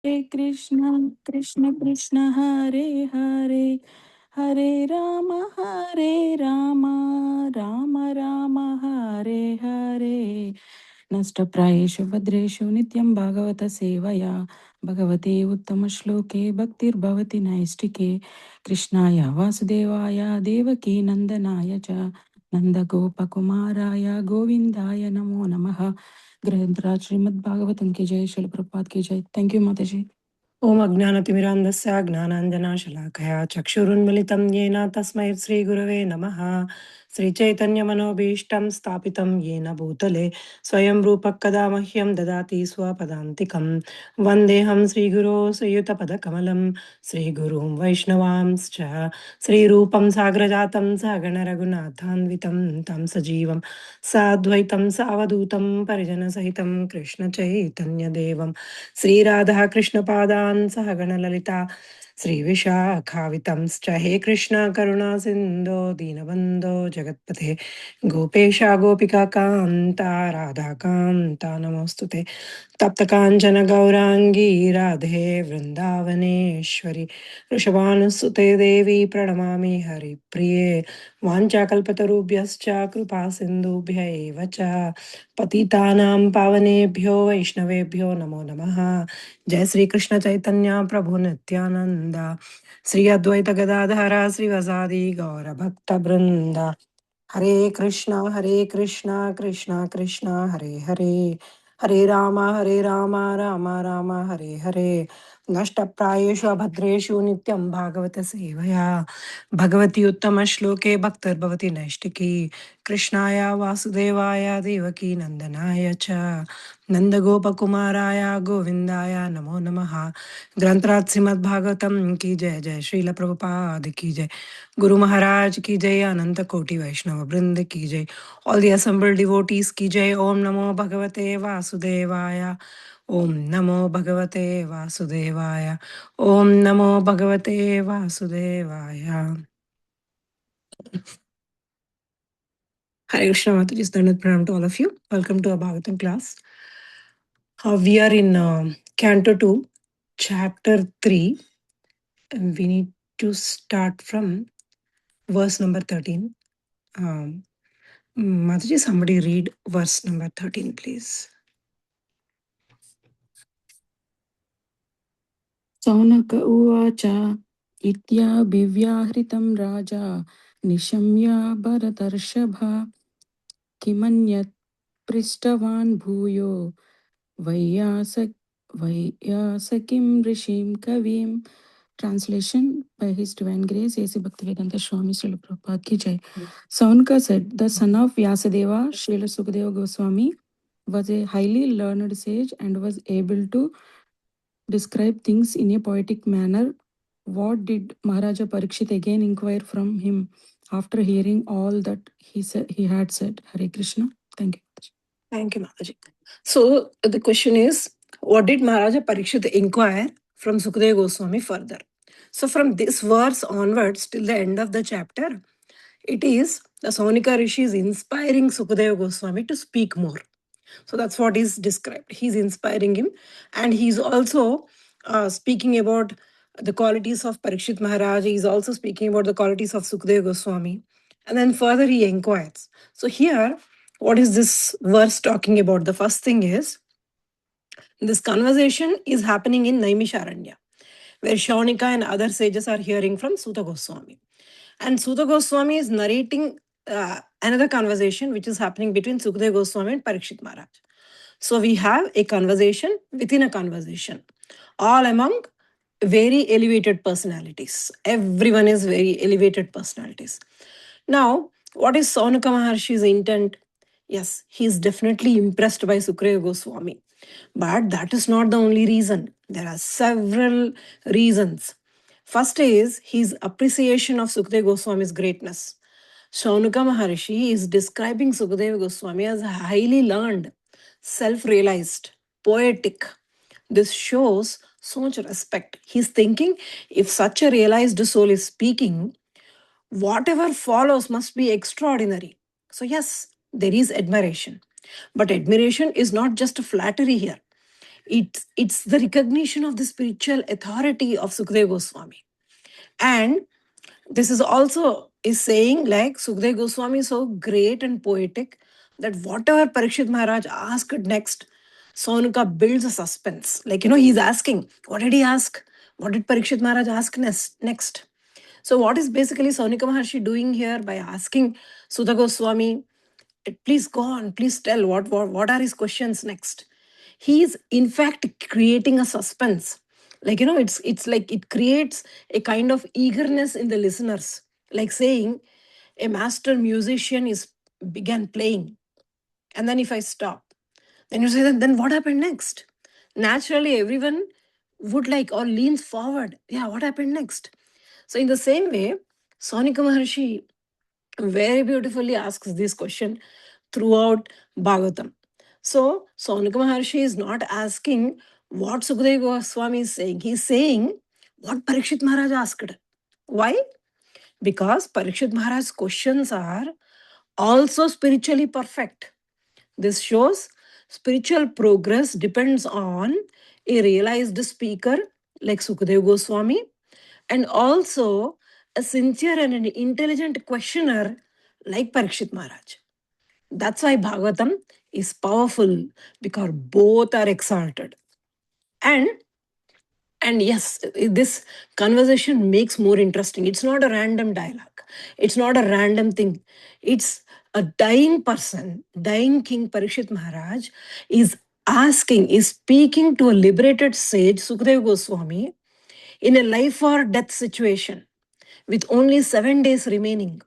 Krishna Krishna Krishna Hare Hare Hare Rama Rama Rama Hare Hare Nashtaprayeshu Bhadreshu Nityam Bhagavata Sevaya Bhagavate Uttama Shloke Bhaktir Bhavati Naistike Krishnaya Vasudevaya Devaki Nandanaya Cha Nanda Gopa Kumaraya Govindaya Namo Namaha ग्रंथराज Shrimad Bhagavatam की जय, शिल प्रपात की जय। Thank you माता जी। ओम अज्ञानतिमिरान्धस्य ज्ञानाञ्जनाशलाकया चक्षुरुन्मिलितं येन तस्मै श्रीगुरवे नमः। श्रीचैतन्यमनोभीष्टं स्थापितं येन भूतले स्वयं रूपः कदा मह्यं ददाति स्वपदान्तिकं। वन्देऽहं श्रीगुरो श्रीयुतपदकमलं श्रीगुरुं वैष्णवांश्च श्रीरूपं साग्रजातं सगणरघुनाथान्वितं तं सजीवं साद्वैतं सावधूतं परिजनसहितं कृष्णचैतन्यदेवं श्रीराधा कृष्णपादान् सह गणललिता श्रीविशाखावितंश्च हे कृष्ण करुणा सिन्धो दीनबन्धो जगत्पथे गोपेश गोपिका कान्ता राधा कान्ता नमोऽस्तुते तप्त काञ्चन गौराङ्गी राधे वृन्दावनेश्वरि वृषभानुसुते देवी प्रणमामि हरिप्रिये वाञ्छाकल्पतरुभ्यश्च कृपा सिन्धुभ्य एव च पतितानां पावनेभ्यो वैष्णवेभ्यो नमो नमः। जय श्री कृष्ण चैतन्य प्रभु नित्यानंद श्री अद्वैत गदाधर श्रीवासादि गौर भक्त वृंद हरे कृष्णा कृष्णा कृष्णा हरे हरे हरे राम राम राम हरे हरे नष्टप्रायेषु अभद्रेषु नित्यं भागवत सेवया भगवती उत्तम श्लोके भक्तिर्भवति नैष्टिकी कृष्णाय वासुदेवाय देवकी नंदनाय च नंदगोपकुमाराय गोविंदाय नमो नमः। ग्रंथराज श्रीमद् भागवतम की जय। जय श्रील प्रभुपाद की जय। गुरु महाराज की जय। अनंत कोटि वैष्णव वृंद की जय। ऑल द assembled devotees की जय। ओम नमो भगवते वासुदेवाय। ओम नमो भगवते वासुदेवाय। ओम नमो भगवते वासुदेवाय। Hare Krishna Mataji's Dandavat Pranam to all of you. Welcome to our Bhagavatam class. We are in Canto 2, Chapter 3, and we need to start from verse number 13. Mataji, somebody read verse number 13, please. Shaunaka उवाच इत्याभिव्याहृतं राजा निशम्य भरतर्षभ किमन्यत् पृष्टवान् भूयो वैयास वैयासकिं ऋषिं कविम्। Translation by His Divine Grace A.C. Bhaktivedanta Swami Srila Prabhupada Ki Jai. Saunaka said, the son of Vyasadeva, Srila Sukadeva Goswami, was a highly learned sage and was able to describe things in a poetic manner. What did Maharaja Parikshit again inquire from him after hearing all that he had said? Hare Krishna. Thank you. Thank you, Mataji. So the question is, what did Maharaja Parikshit inquire from Sukadeva Goswami further? So from this verse onwards till the end of the chapter, it is the Saunika Rishi is inspiring Sukadeva Goswami to speak more. So that's what is described. He's inspiring him, and he's also speaking about the qualities of Parikshit Maharaj. He's also speaking about the qualities of Sukadeva Goswami. And then further he inquires. So here, what is this verse talking about? The first thing is, this conversation is happening in Naimisharanya, where Shaunika and other sages are hearing from Suta Goswami. And Suta Goswami is narrating another conversation which is happening between Sukadeva Goswami and Parikshit Maharaj. So we have a conversation within a conversation, all among very elevated personalities. Everyone is very elevated personalities. Now, what is Saunaka Maharshi's intent? Yes, he is definitely impressed by Sukadeva Goswami. But that is not the only reason. There are several reasons. First is his appreciation of Sukadeva Goswami's greatness. Shaunika Maharshi is describing Sukadeva Goswami as highly learned, self realized, poetic. This shows so much respect. He's thinking if such a realized soul is speaking, whatever follows must be extraordinary. So, yes, there is admiration. But admiration is not just flattery here. It's the recognition of the spiritual authority of Sukadeva Goswami. And this is also is saying like Sukadeva Goswami is so great and poetic that whatever Parikshit Maharaj asked next, Sonuka builds a suspense. Like, he's asking, what did he ask? What did Parikshit Maharaj ask next? So, what is basically Sonika Maharshi doing here by asking Sudha Goswami, please go on, please tell what are his questions next? He is in fact creating a suspense. Like, it's like it creates a kind of eagerness in the listeners, like saying a master musician is began playing, and then if I stop, then you say, then what happened next? Naturally, everyone would like or leans forward. Yeah, what happened next? So in the same way, Sonika Maharshi very beautifully asks this question throughout Bhagavatam. So Sonika Maharshi is not asking what Sukadeva Goswami is saying. He's saying what Parikshit Maharaj asked. Why? Because Parikshit Maharaj's questions are also spiritually perfect. This shows spiritual progress depends on a realized speaker like Sukadeva Goswami, and also a sincere and an intelligent questioner like Parikshit Maharaj. That's why Bhagavatam is powerful, because both are exalted. And yes, this conversation makes more interesting. It's not a random dialogue. It's not a random thing. It's a dying person, dying King Parikshit Maharaj is speaking to a liberated sage, Sukadeva Goswami, in a life or death situation with only 7 days remaining.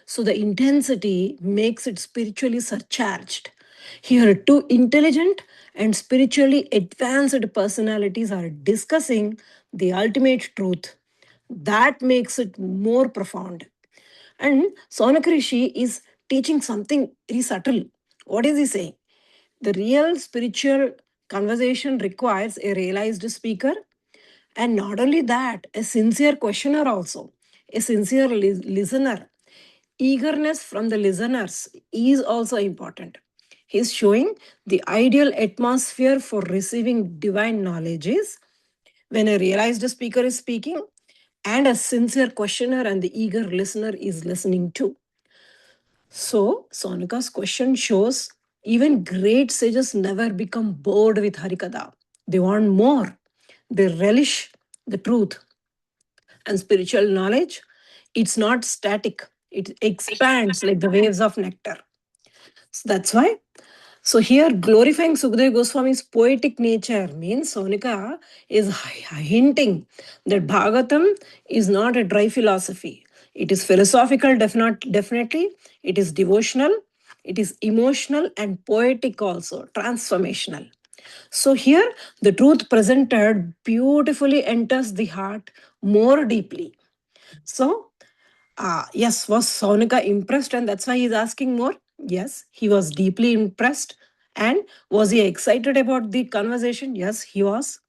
So the intensity makes it spiritually surcharged. Here, two intelligent and spiritually advanced personalities are discussing the ultimate truth. That makes it more profound. And Sonak Rishi is teaching something very subtle. What is he saying? The real spiritual conversation requires a realized speaker, and not only that, a sincere questioner also, a sincere listener. Eagerness from the listeners is also important. He's showing the ideal atmosphere for receiving divine knowledge is when a realized speaker is speaking and a sincere questioner and the eager listener is listening too. So, Sonika's question shows even great sages never become bored with Harikatha. They want more. They relish the truth. And spiritual knowledge, it's not static, it expands like the waves of nectar. So that's why. So here, glorifying Sukadeva Goswami's poetic nature means Sonika is hinting that Bhagavatam is not a dry philosophy. It is philosophical, definitely. It is devotional. It is emotional and poetic also, transformational. So here, the truth presented beautifully enters the heart more deeply. So, yes, was Sonika impressed and that's why he's asking more? Yes, he was deeply impressed. And was he excited about the conversation? Yes, he was.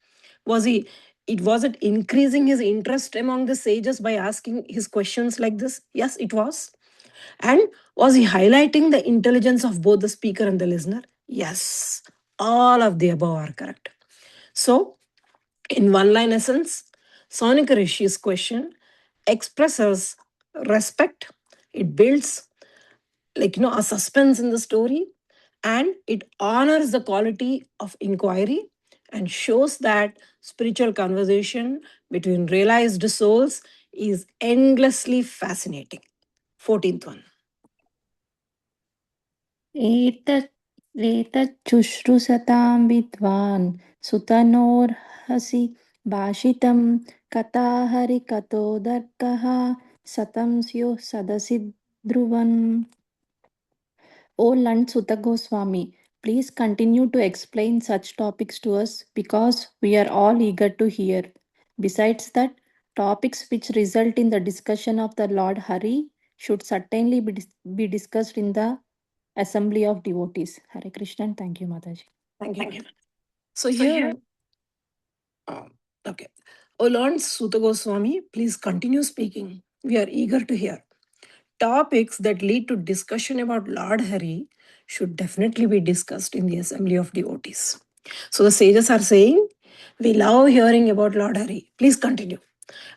Was he? It was it increasing his interest among the sages by asking his questions like this? Yes, it was. And was he highlighting the intelligence of both the speaker and the listener? Yes, all of the above are correct. So, in one line essence, Sonika Rishi's question expresses respect, it builds a suspense in the story, and it honors the quality of inquiry and shows that spiritual conversation between realized souls is endlessly fascinating. 14th one. एतच्छुश्रूषतां विद्वान् सुतनोर्हसि भाषितं कथाहरिकथोदर्कः सतं स्युः सदसि ध्रुवन्. O Lant Sutta Goswami, please continue to explain such topics to us because we are all eager to hear. Besides that, topics which result in the discussion of the Lord Hari should certainly be discussed in the assembly of devotees. Hare Krishna and thank you, Mataji. Thank you. So here, okay. O Lord Sutta Goswami, please continue speaking. We are eager to hear. Topics that lead to discussion about Lord Hari should definitely be discussed in the assembly of devotees. So the sages are saying, we love hearing about Lord Hari. Please continue.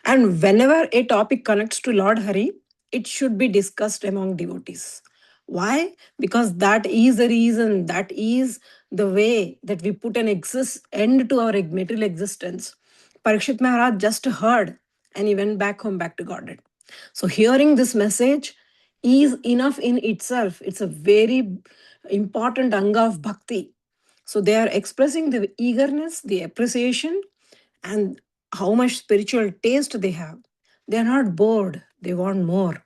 And whenever a topic connects to Lord Hari, it should be discussed among devotees. Why? Because that is the reason, that is the way that we put an end to our material existence. Parikshit Maharaj just heard and he went back home, back to Godhead. So hearing this message is enough in itself. It's a very important anga of bhakti. So they are expressing the eagerness, the appreciation, and how much spiritual taste they have. They are not bored, they want more.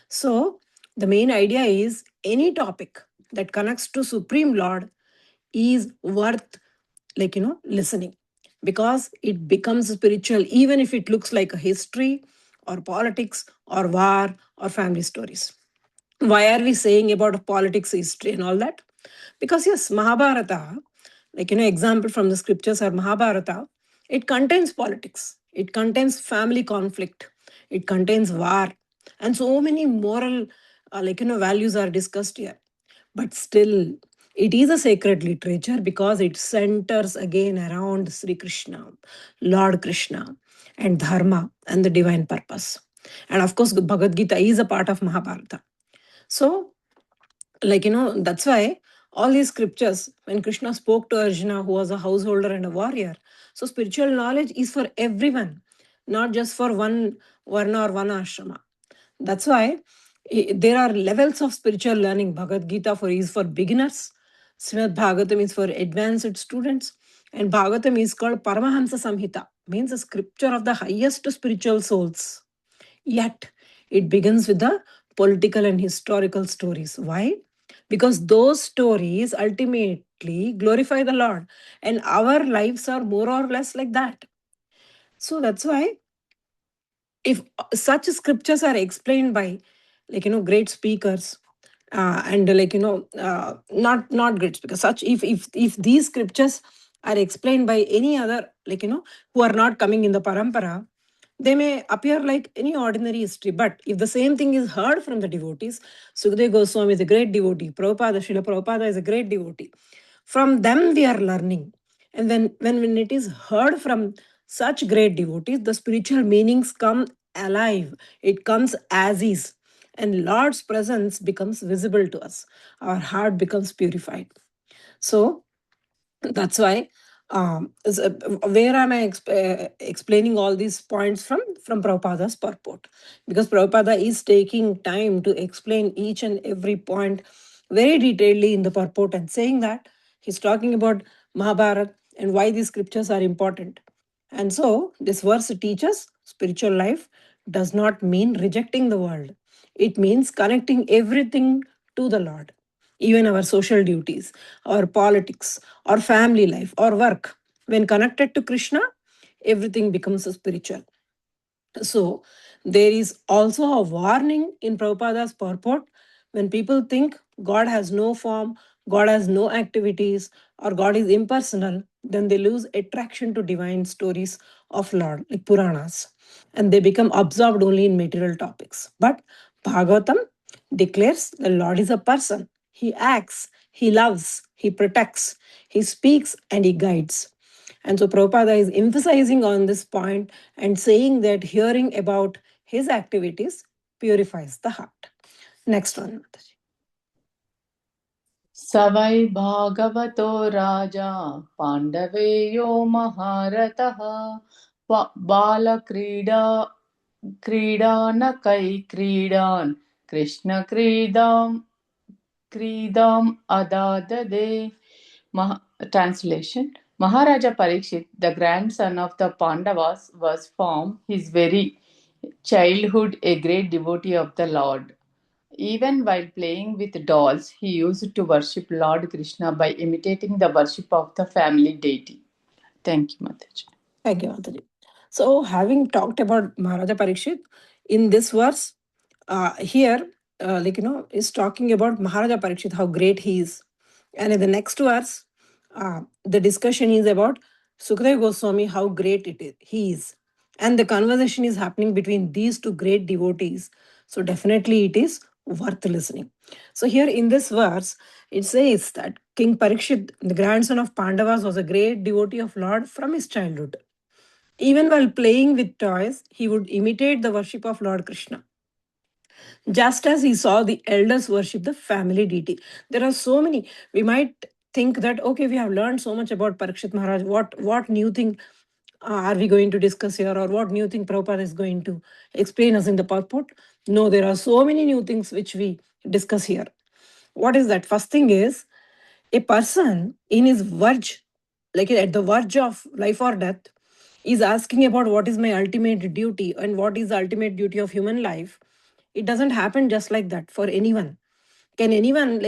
So the main idea is any topic that connects to Supreme Lord is worth listening, because it becomes spiritual even if it looks like a history or politics or war or family stories. Why are we saying about politics, history and all that? Because yes, Mahabharata, example from the scriptures are Mahabharata, it contains politics, it contains family conflict, it contains war, and so many moral values are discussed here. But still, it is a sacred literature because it centers again around Sri Krishna, Lord Krishna, and Dharma and the divine purpose. And of course, Bhagavad Gita is a part of Mahabharata. So, that's why all these scriptures, when Krishna spoke to Arjuna, who was a householder and a warrior, so spiritual knowledge is for everyone, not just for one varna or one ashrama. That's why there are levels of spiritual learning. Bhagavad Gita is for beginners, Srimad Bhagavatam is for advanced students, and Bhagavatam is called Paramahamsa Samhita, means a scripture of the highest spiritual souls. Yet, it begins with the political and historical stories. Why? Because those stories ultimately glorify the Lord, and our lives are more or less like that. So that's why, if such scriptures are explained by great speakers, and not great speakers, such if these scriptures are explained by any other who are not coming in the parampara, they may appear like any ordinary history. But if the same thing is heard from the devotees, Sukadeva Goswami is a great devotee, Prabhupada, Srila Prabhupada is a great devotee. From them we are learning. And then when it is heard from such great devotees, the spiritual meanings come alive. It comes as is. And Lord's presence becomes visible to us. Our heart becomes purified. So that's why where am I explaining all these points from Prabhupada's purport? Because Prabhupada is taking time to explain each and every point very detailedly in the purport, and saying that he's talking about Mahabharata and why these scriptures are important. And so this verse teaches spiritual life does not mean rejecting the world. It means connecting everything to the Lord, even our social duties, our politics, or family life, or work. When connected to Krishna, everything becomes spiritual. So, there is also a warning in Prabhupada's purport. When people think God has no form, God has no activities, or God is impersonal, then they lose attraction to divine stories of Lord, like Puranas, and they become absorbed only in material topics. But Bhagavatam declares the Lord is a person. He acts, he loves, he protects, he speaks, and he guides. And so Prabhupada is emphasizing on this point and saying that hearing about his activities purifies the heart. Next one, Mataji. सवै भागवतो राजा पाण्डवेयो महारथः बालक्रीडा क्रीडानकैक्रीडान् कृष्णक्रीडाम् अदाददे. Translation: Maharaja Parikshit, the grandson of the Pandavas, was from his very childhood a great devotee of the Lord. Even while playing with dolls, he used to worship Lord Krishna by imitating the worship of the family deity. Thank you, Mataji. Thank you, Mataji. So, having talked about Maharaja Parikshit, in this verse, here, is talking about Maharaja Parikshit, how great he is. And in the next verse, the discussion is about Sukadeva Goswami, how great he is. And the conversation is happening between these two great devotees. So definitely it is worth listening. So here in this verse, it says that King Parikshit, the grandson of Pandavas, was a great devotee of Lord from his childhood. Even while playing with toys, he would imitate the worship of Lord Krishna, just as he saw the elders worship the family deity. There are so many. We might think that, okay, we have learned so much about Parikshit Maharaj. What new thing are we going to discuss here, or what new thing Prabhupada is going to explain us in the purport? No, there are so many new things which we discuss here. What is that? First thing is, a person in his verge, like at the verge of life or death, is asking about what is my ultimate duty and what is the ultimate duty of human life. It doesn't happen just like that for anyone. Can anyone,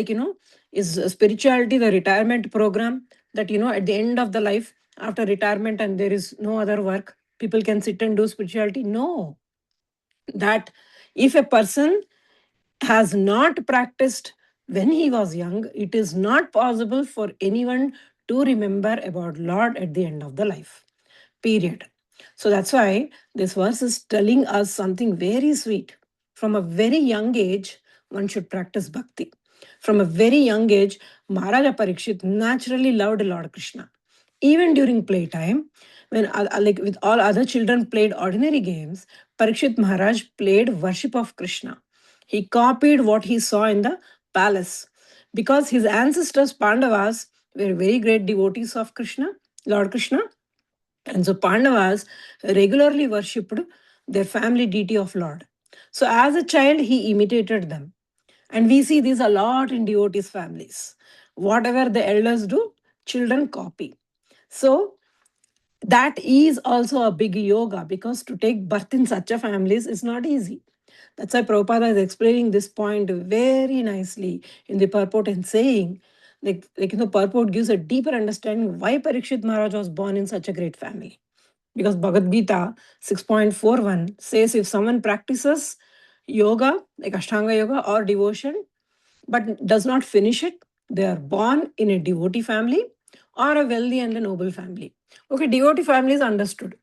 is spirituality the retirement program that, at the end of the life, after retirement and there is no other work, people can sit and do spirituality? No. That if a person has not practiced when he was young, it is not possible for anyone to remember about Lord at the end of the life. Period. So that's why this verse is telling us something very sweet. From a very young age, one should practice bhakti. From a very young age, Maharaja Parikshit naturally loved Lord Krishna. Even during playtime, when like with all other children played ordinary games, Parikshit Maharaj played worship of Krishna. He copied what he saw in the palace because his ancestors Pandavas were very great devotees of Krishna, Lord Krishna. And so Pandavas regularly worshipped their family deity of Lord. So as a child, he imitated them. And we see this a lot in devotees' families. Whatever the elders do, children copy. So that is also a big yoga, because to take birth in such a families is not easy. That's why Prabhupada is explaining this point very nicely in the purport and saying, purport gives a deeper understanding why Parikshit Maharaj was born in such a great family. Because Bhagavad Gita 6.41 says, if someone practices yoga, like Ashtanga yoga or devotion, but does not finish it, they are born in a devotee family or a wealthy and a noble family. Okay, devotee family is understood.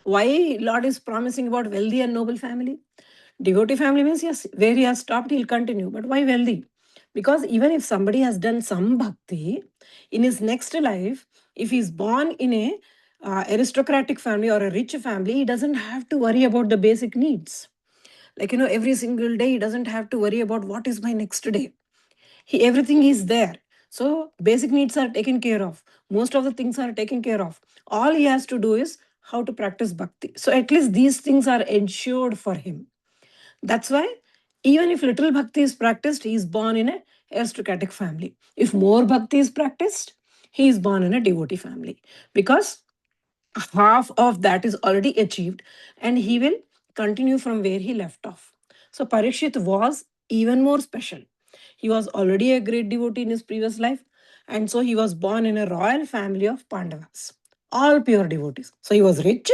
Why Lord is promising about wealthy and noble family? Devotee family means, yes, where he has stopped, he'll continue. But why wealthy? Because even if somebody has done some bhakti, in his next life, if he's born in a aristocratic family or a rich family, he doesn't have to worry about the basic needs. Every single day, he doesn't have to worry about what is my next day. Everything is there. So basic needs are taken care of. Most of the things are taken care of. All he has to do is how to practice bhakti. So at least these things are ensured for him. That's why even if little bhakti is practiced, he is born in a aristocratic family. If more bhakti is practiced, he is born in a devotee family, because half of that is already achieved and he will continue from where he left off. So Parikshit was even more special. He was already a great devotee in his previous life, and so he was born in a royal family of Pandavas, all pure devotees. So he was rich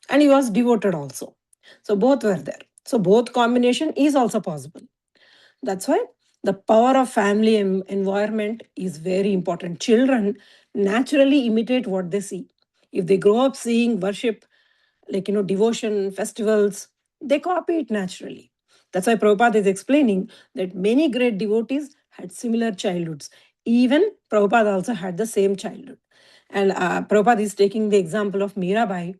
and he was devoted also. So both were there. So both combination is also possible. That's why the power of family environment is very important. Children naturally imitate what they see. If they grow up seeing worship, devotion, festivals, they copy it naturally. That's why Prabhupada is explaining that many great devotees had similar childhoods. Even Prabhupada also had the same childhood. And Prabhupada is taking the example of Mirabai,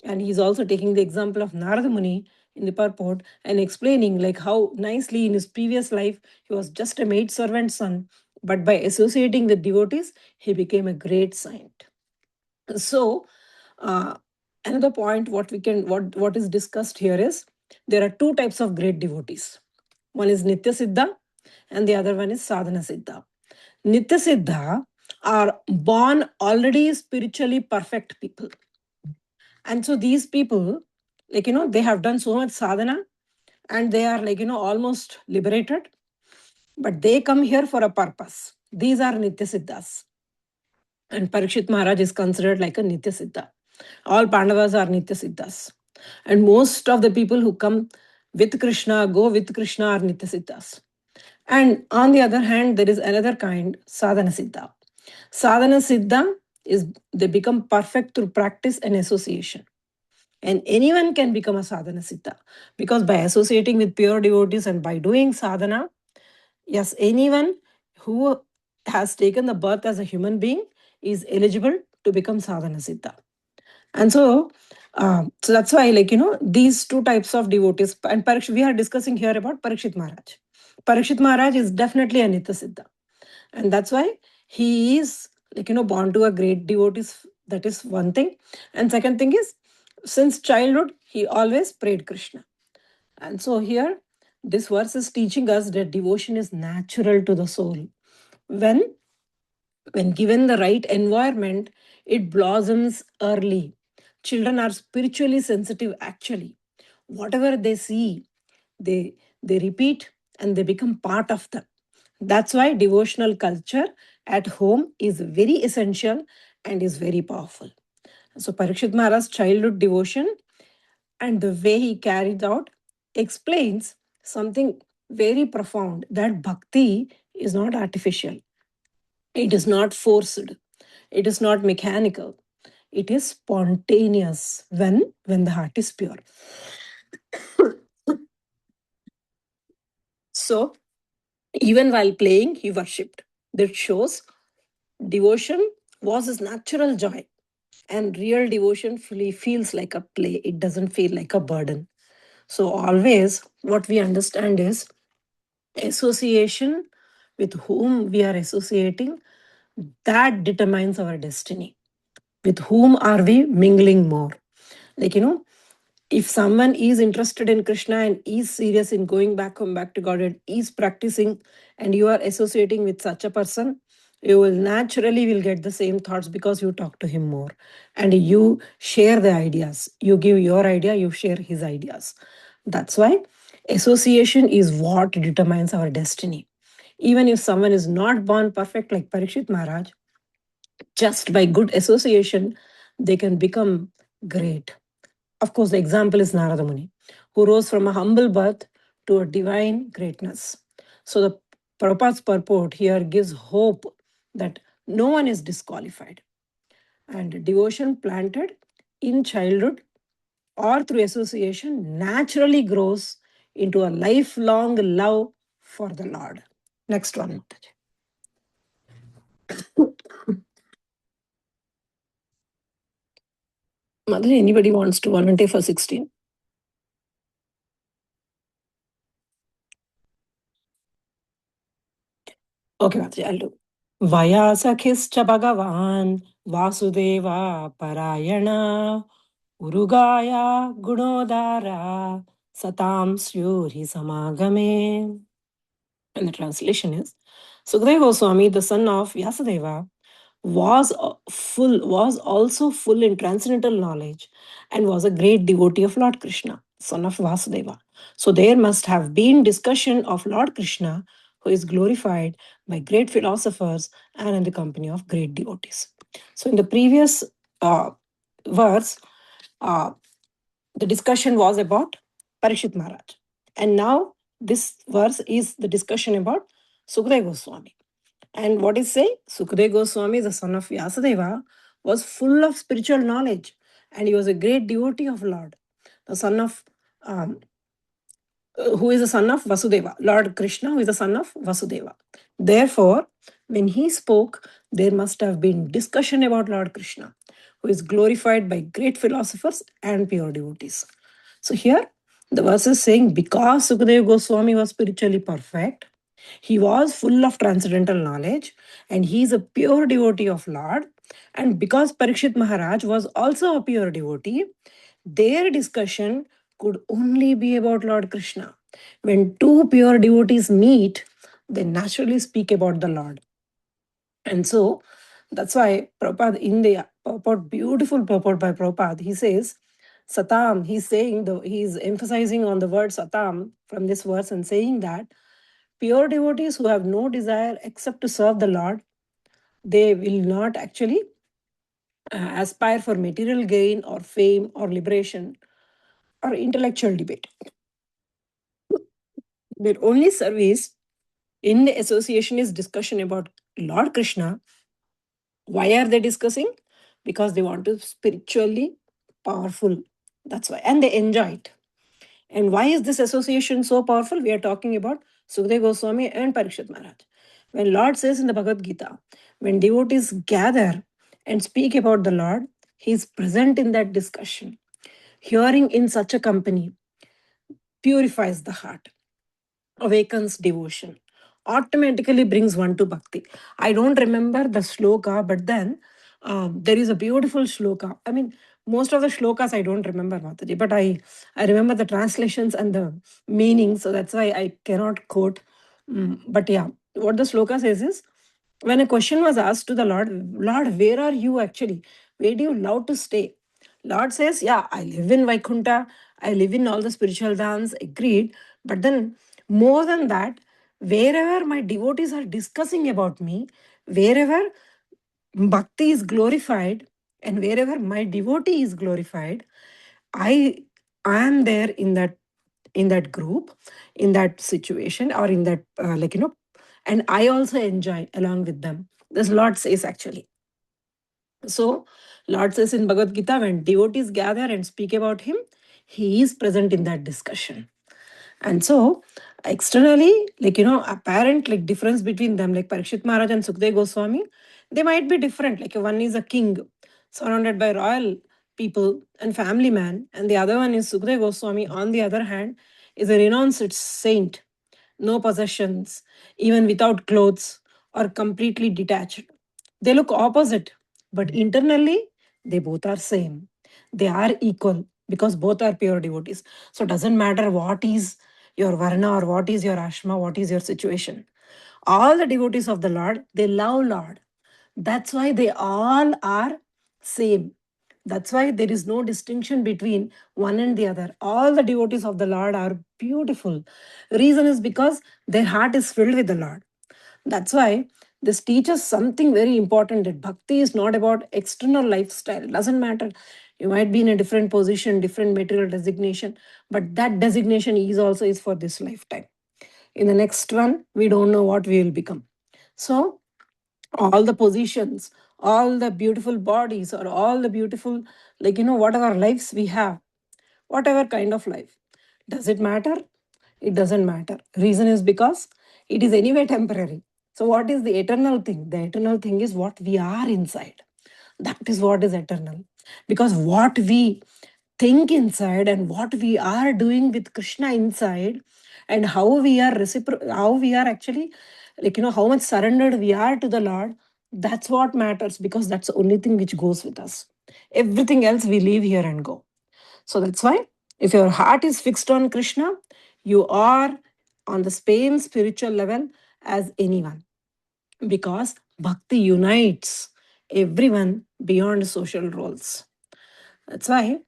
and he's also taking the example of Narada Muni in the purport and explaining like how nicely in his previous life he was just a maid servant son, but by associating with devotees, he became a great saint. So another point what is discussed here is there are two types of great devotees. One is Nitya Siddha and the other one is Sadhana Siddha. Nitya Siddha are born already spiritually perfect people. And so these people, they have done so much sadhana and they are almost liberated, but they come here for a purpose. These are Nitya Siddhas. And Parikshit Maharaj is considered like a Nitya Siddha. All Pandavas are Nitya Siddhas. And most of the people who come with Krishna, go with Krishna, are Nitya Siddhas. And on the other hand, there is another kind, Sadhana Siddha. Sadhana Siddha is they become perfect through practice and association. And anyone can become a sadhana siddha, because by associating with pure devotees and by doing sadhana, yes, anyone who has taken the birth as a human being is eligible to become sadhana siddha. And so, so that's why, like, these two types of devotees, and we are discussing here about Parikshit Maharaj. Parikshit Maharaj is definitely a Nitya Siddha. And that's why he is, like, born to a great devotees. That is one thing. And second thing is, since childhood, he always prayed Krishna. And so here, this verse is teaching us that devotion is natural to the soul. When given the right environment, it blossoms early. Children are spiritually sensitive actually. Whatever they see, they repeat and they become part of them. That's why devotional culture at home is very essential and is very powerful. So Parikshit Maharaj's childhood devotion and the way he carried out explains something very profound, that bhakti is not artificial. It is not forced. It is not mechanical. It is spontaneous when the heart is pure. So even while playing, he worshipped. That shows devotion was his natural joy. And real devotion fully feels like a play. It doesn't feel like a burden. So always what we understand is association with whom we are associating, that determines our destiny. With whom are we mingling more? Like, if someone is interested in Krishna and is serious in going back, come back to God, and is practicing, and you are associating with such a person, you will naturally will get the same thoughts because you talk to him more and you share the ideas. You give your idea, you share his ideas. That's why association is what determines our destiny. Even if someone is not born perfect like Parikshit Maharaj, just by good association, they can become great. Of course, the example is Narada Muni, who rose from a humble birth to a divine greatness. So the Prabhupada's purport here gives hope that no one is disqualified. And devotion planted in childhood or through association naturally grows into a lifelong love for the Lord. Next one. Mother, anybody wants to volunteer for 16? Okay, Mataji, I'll do. Vaya sakhishcha bhagavan vasudeva parayana urugaya gunodara satam syuri samagame. And the translation is, Sukadeva Goswami, the son of Vyasadeva, was also full in transcendental knowledge and was a great devotee of Lord Krishna, son of Vasudeva. So there must have been discussion of Lord Krishna, who is glorified by great philosophers and in the company of great devotees. So in the previous verse, the discussion was about Parikshit Maharaj. And now this verse is the discussion about Sukadeva Goswami. And what is say? Sukadeva Goswami, the son of Vyasadeva, was full of spiritual knowledge and he was a great devotee of Lord, the son of who is the son of Vasudeva, Lord Krishna, who is the son of Vasudeva. Therefore, when he spoke, there must have been discussion about Lord Krishna, who is glorified by great philosophers and pure devotees. So here, the verse is saying, because Sukadeva Goswami was spiritually perfect, he was full of transcendental knowledge, and he is a pure devotee of Lord. And because Parikshit Maharaj was also a pure devotee, their discussion could only be about Lord Krishna. When two pure devotees meet, they naturally speak about the Lord. And so that's why Prabhupada in the purport, beautiful purport by Prabhupada, he says, Satam, he's emphasizing on the word Satam from this verse and saying that pure devotees who have no desire except to serve the Lord, they will not actually aspire for material gain or fame or liberation or intellectual debate. Their only service in the association is discussion about Lord Krishna. Why are they discussing? Because they want to spiritually powerful. That's why. And they enjoy it. And why is this association so powerful? We are talking about Sukadeva Goswami and Parikshit Maharaj. When Lord says in the Bhagavad Gita, when devotees gather and speak about the Lord, he is present in that discussion. Hearing in such a company purifies the heart, awakens devotion, automatically brings one to bhakti. I don't remember the shloka, but then there is a beautiful shloka. I mean, most of the shlokas I don't remember, Mataji, but I remember the translations and the meaning, so that's why I cannot quote. But yeah, what the shloka says is, when a question was asked to the Lord, Lord, where are you actually? Where do you love to stay? Lord says, yeah, I live in Vaikunta, I live in all the spiritual dhams, agreed. But then, more than that, wherever my devotees are discussing about me, wherever bhakti is glorified, and wherever my devotee is glorified, I am there in that group, in that situation, or in that and I also enjoy along with them. This Lord says actually. So Lord says in Bhagavad Gita, when devotees gather and speak about him, he is present in that discussion. And so externally, apparent difference between them, like Parikshit Maharaj and Sukdev Goswami, they might be different. Like one is a king surrounded by royal people and family man, and the other one is Sukdev Goswami, on the other hand, is a renounced saint, no possessions, even without clothes, or completely detached. They look opposite, but internally, they both are same. They are equal because both are pure devotees. So it doesn't matter what is your varna or what is your ashma, what is your situation. All the devotees of the Lord, they love Lord. That's why they all are same. That's why there is no distinction between one and the other. All the devotees of the Lord are beautiful. Reason is because their heart is filled with the Lord. That's why this teaches something very important, that bhakti is not about external lifestyle. It doesn't matter. You might be in a different position, different material designation, but that designation is for this lifetime. In the next one, we don't know what we will become. So all the positions, all the beautiful bodies, or all the beautiful, whatever lives we have, whatever kind of life, does it matter? It doesn't matter. Reason is because it is anyway temporary. So what is the eternal thing? The eternal thing is what we are inside. That is what is eternal. Because what we think inside and what we are doing with Krishna inside, and how we are how we are actually, how much surrendered we are to the Lord, that's what matters, because that's the only thing which goes with us. Everything else we leave here and go. So that's why if your heart is fixed on Krishna, you are on the same spiritual level as anyone, because bhakti unites everyone beyond social roles. That's why,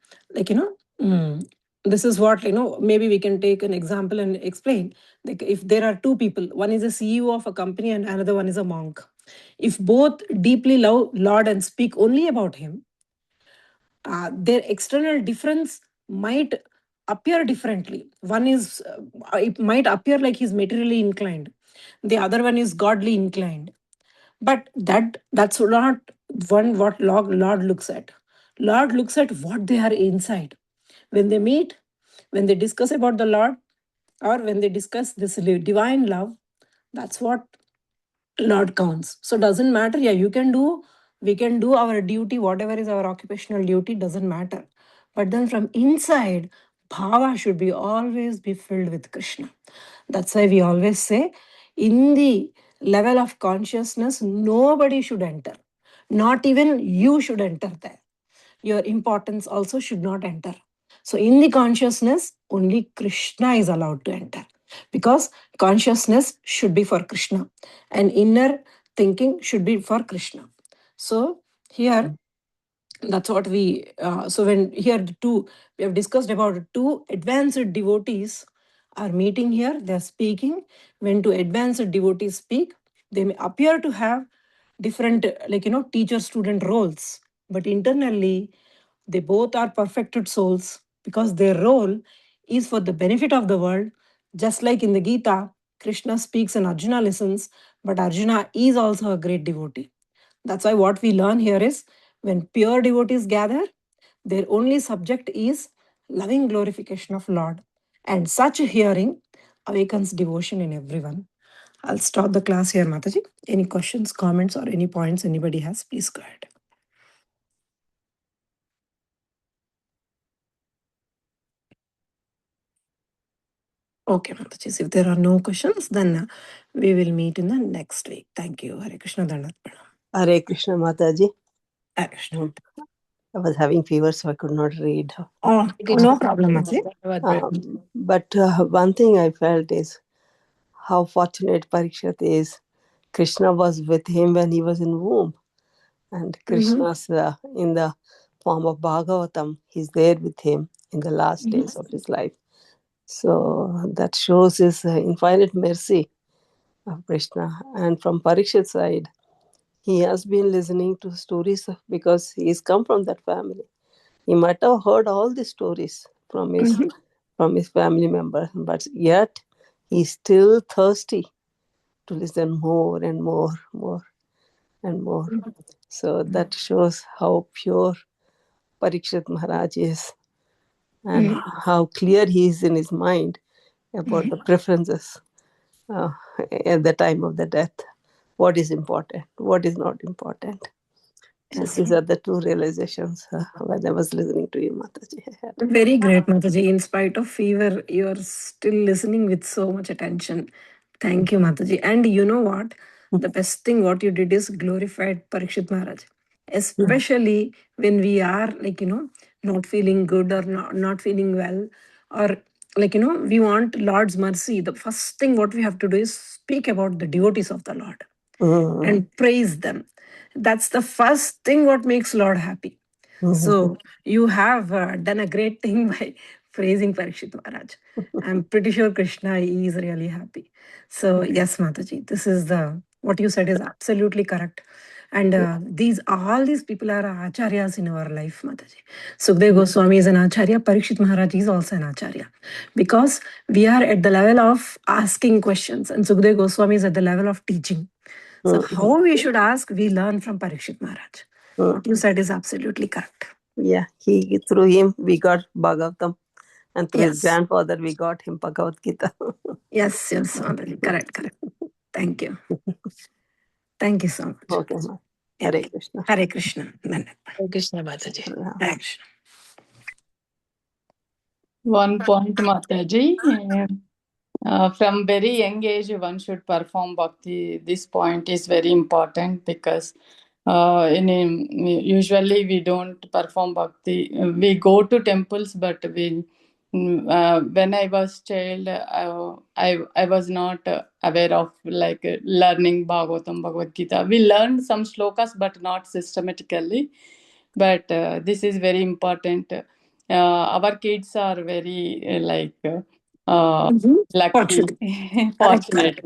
this is what, maybe we can take an example and explain. Like if there are two people, one is a CEO of a company and another one is a monk. If both deeply love Lord and speak only about him, their external difference might appear differently. One is, it might appear like he's materially inclined. The other one is godly inclined. But that's not what Lord looks at. Lord looks at what they are inside. When they meet, when they discuss about the Lord, or when they discuss this divine love, that's what Lord counts. So doesn't matter. Yeah, we can do our duty, whatever is our occupational duty, doesn't matter. But then from inside, bhava should be always be filled with Krishna. That's why we always say, in the level of consciousness, nobody should enter. Not even you should enter there. Your importance also should not enter. So in the consciousness, only Krishna is allowed to enter, because consciousness should be for Krishna and inner thinking should be for Krishna. So here, that's what so when here we have discussed about two advanced devotees are meeting here, they are speaking. When two advanced devotees speak, they may appear to have different teacher student roles, but internally they both are perfected souls, because their role is for the benefit of the world. Just like in the Gita, Krishna speaks and Arjuna listens, but Arjuna is also a great devotee. That's why what we learn here is, when pure devotees gather, their only subject is loving glorification of Lord. And such hearing awakens devotion in everyone. I'll stop the class here, Mataji. Any questions, comments, or any points anybody has, please go ahead. Okay, Mataji. If there are no questions, then we will meet in the next week. Thank you. Hare Krishna Dandat Pranam. Hare Krishna Mataji. Hare Krishna. I was having fever, so I could not read. Oh, no problem, Mataji. But one thing I felt is how fortunate Parikshit is. Krishna was with him when he was in womb, and Krishna's in the form of Bhagavatam. He's there with him in the last days of his life. So that shows his infinite mercy of Krishna. And from Parikshit's side, he has been listening to stories because he's come from that family. He might have heard all the stories from his family members, but yet he's still thirsty to listen more and more and more. So that shows how pure Parikshit Maharaj is and how clear he is in his mind about the preferences at the time of the death. What is important, what is not important. So these are the two realizations when I was listening to you, Mataji. Very great, Mataji. In spite of fever, you are still listening with so much attention. Thank you, Mataji. And you know what? The best thing what you did is glorified Parikshit Maharaj. Especially when we are not feeling good or not feeling well, or we want Lord's mercy. The first thing what we have to do is speak about the devotees of the Lord and praise them. That's the first thing what makes Lord happy. So you have done a great thing by praising Parikshit Maharaj. I'm pretty sure Krishna is really happy. So yes, Mataji, this is what you said is absolutely correct. And all these people are acharyas in our life, Mataji. Sukhdev Goswami is an acharya. Parikshit Maharaj is also an acharya. Because we are at the level of asking questions, and Sukhdev Goswami is at the level of teaching. So how we should ask, we learn from Parikshit Maharaj. What you said is absolutely correct. Yeah, through him we got Bhagavatam, and through his grandfather we got him Bhagavad Gita. Yes, Mataji. Correct. Thank you. Thank you so much. Okay, Hare Krishna. Hare Krishna. Hare Krishna, Mataji. Hare Krishna. One point, Mataji. From very young age, one should perform bhakti. This point is very important because usually we don't perform bhakti. We go to temples, but when I was child, I was not aware of learning Bhagavatam, Bhagavad Gita. We learned some slokas, but not systematically. But this is very important. Our kids are very lucky, fortunate.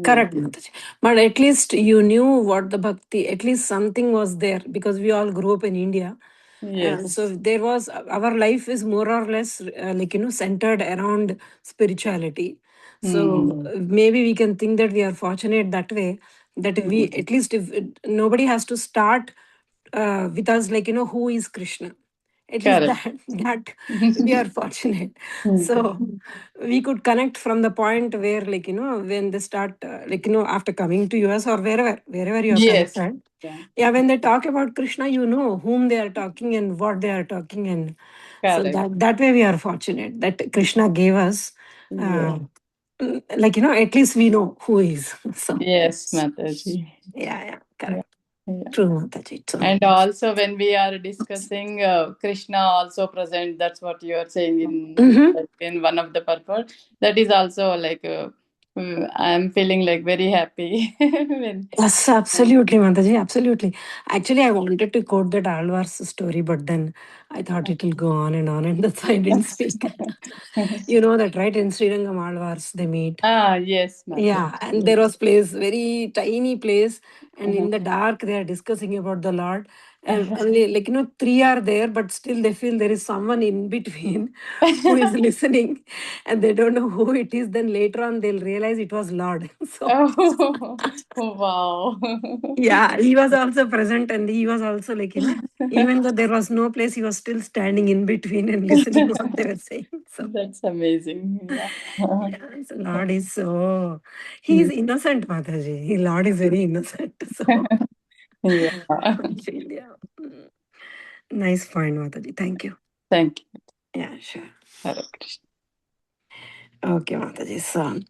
Correct, Mataji. But at least you knew what the bhakti, at least something was there, because we all grew up in India. Yes. So there was, our life is more or less centered around spirituality. So maybe we can think that we are fortunate that way, that we, at least if nobody has to start with us, who is Krishna. At least that we are fortunate. So we could connect from the point where, when they start, after coming to US or wherever you are connected. Yeah, when they talk about Krishna, you know whom they are talking and what they are talking, and so that way we are fortunate that Krishna gave us, at least we know who is. So yes, Mataji. Yeah, correct. True, Mataji. So, and also when we are discussing Krishna also present, that's what you are saying in one of the purpose. That is also I'm feeling very happy. Yes, absolutely, Mataji, absolutely. Actually, I wanted to quote that Alvar's story, but then I thought it will go on, and that's why I didn't speak. You know that, right? In Srirangam Alvars, they meet. Yes, Mataji. Yeah, and there was place, very tiny place, and in the dark, they are discussing about the Lord. only, like, 3 are there, but still they feel there is someone in between who is listening, and they don't know who it is. Then later on, they'll realize it was Lord. So Oh, wow. yeah, he was also present, and he was also like, even though there was no place, he was still standing in between and listening what they were saying. So That's amazing. Yeah. yeah, so Lord is so, he is innocent, Mataji. Lord is very innocent. So Yeah. yeah. Nice point, Mataji. Thank you. Thank you. Yeah, sure. Hare Krishna. Okay, Mataji. So